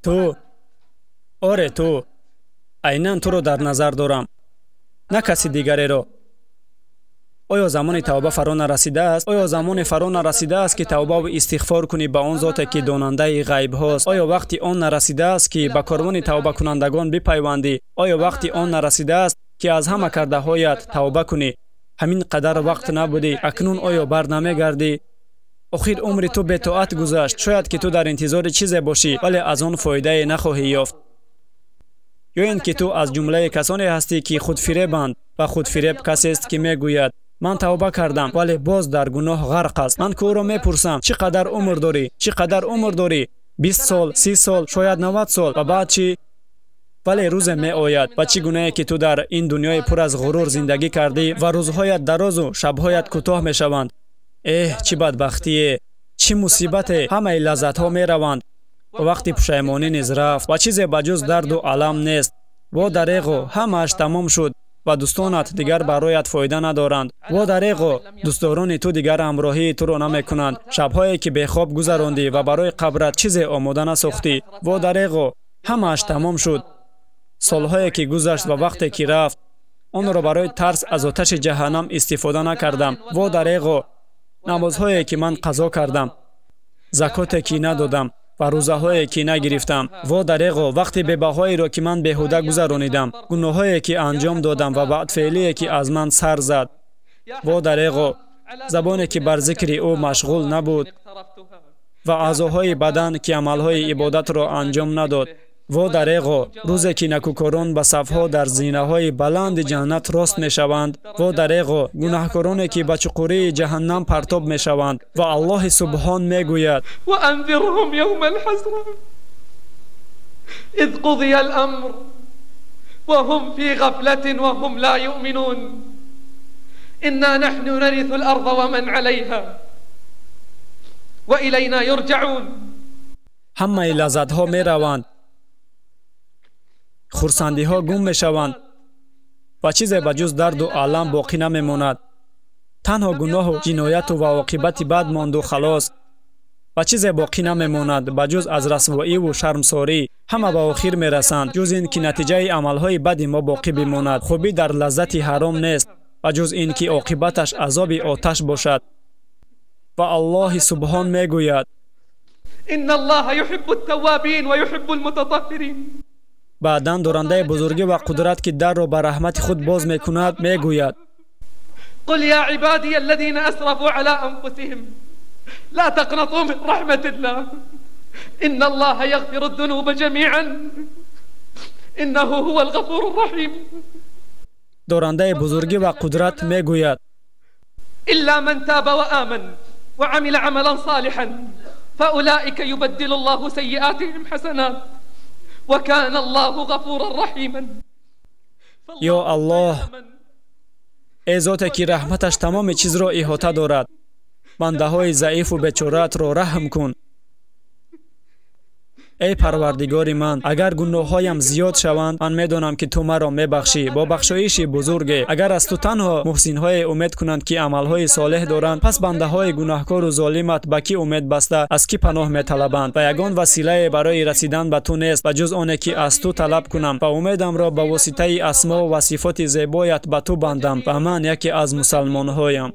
تو آره تو عیناً تو رو در نظر دارم نه کسی دیگری رو. آیا زمان توبه فرا نرسیده است؟ آیا زمان فرا نرسیده است که توبه و استغفار کنی به آن ذاتی که داننده غیب هاست؟ آیا وقتی آن نرسیده است که به کاروان توبه کنندگان بپیوندی؟ آیا وقتی آن نرسیده است که از همه کرده هایت توبه کنی؟ همین قدر وقت نبودی، اکنون آیا بر نمیگردی؟ آخر عمر تو به طاعت گذشت. شاید که تو در انتظار چیزی باشی ولی از آن فایده نخواهی یافت. یا اینکه تو از جمله کسانی هستی که خود فریبند و خود فریب کسی است که میگوید من توبه کردم ولی باز در گناه غرق است. من او را میپرسم چقدر عمر داری؟ چقدر عمر داری؟ 20 سال، 30 سال، شاید 90 سال. و بعد چی؟ ولی روز می آید و چی گناهی که تو در این دنیای پر از غرور زندگی کردی و روزهایت دراز و شبهایت کوتاه می شوند. چه بدبختیه، چه مصیبته. همه لذت ها می روند و وقتی پشیمانی نیز رفت و چیزی بجز درد و علم نیست. و دریغو همه‌اش تمام شد و دوستانت دیگر برایت فایده ندارند. و دریغو دوستداران تو دیگر همراهی تو را نمیکنند. شبهایی که به خواب گذراندی و برای قبرت چیزی آماده نساختی. و دریغو همه‌اش تمام شد. سالهایی که گذشت و وقتی که رفت آن را برای ترس از آتش جهنم استفاده نکردم. و دریغو نمازهایی که من قضا کردم، زکاتی که ندادم و روزهایی که نگرفتم. و دریغو وقتی به بهایی را که من بیهوده گذرانیدم، گناهایی که انجام دادم و بعد فعلی که از من سر زد. و دریغو زبانی که بر ذکر او مشغول نبود و اعضاهای بدن که عملهای عبادت را انجام نداد. و دریغو روزی که نکوکاران به صفها در زینه‌های بلند جنت راست می‌شوند. و دریغو گناهکارانی که به چقوره جهنم پرتاب می‌شوند و الله سبحان میگوید و انذرهم یوم الحسرة اذ قضی الامر وهم فی غفلة وهم لا یؤمنون انا نحن نرث الارض ومن عليها و الینا یرجعون. همه لذت‌ها می‌روند، خرسندی ها گم می شوند و چیزی بجز درد و علم باقی نمی ماند. تنها گناه و جنایت و عاقبت بد ماند و خلاص و چیزی باقی نمی ماند بجز از رسوایی و شرمساری. همه به آخر می رسند جز این که نتیجه عملهای بد ما باقی بماند. خوبی در لذت حرام نیست و جز این که عاقبتش عذاب آتش باشد. و الله سبحان می گوید ان الله يحب التوابين ويحب المتطهرين. بعداً دارنده بزرگی و قدرت که در را به رحمت خود باز میکند میگوید قل یا عبادی الذین اسرفوا علی انفسهم لا تقنطوا من رحمت الله ان الله یغفر الذنوب جمیعا انه هو الغفور الرحیم. دارنده بزرگی و قدرت میگوید الا من تاب و آمن و عمل عملا صالحا فاولئک یبدل الله سیئاتهم حسنات وكان الله غفورا رحیما. یا الله ای ذاتی که رحمتش تمام چیز را احاطه دارد، بنده های ضعیف و بیچاره‌ات را رحم کن. ای پروردگار من، اگر گناه‌هایم زیاد شوند من میدانم که تو مرا میبخشی با بخشایش بزرگ. اگر از تو تنها محسن‌های امید کنند که عمل‌های صالح دارند، پس بنده‌های گناهکار و ظالمت به کی امید بسته از کی پناه می‌طلبند؟ و یگان وسیله برای رسیدن به تو نیست و جز آنی که از تو طلب کنم و امیدم را به واسطه اسما و صفات زیبایت به تو بندم و من یکی از مسلمان‌هایم.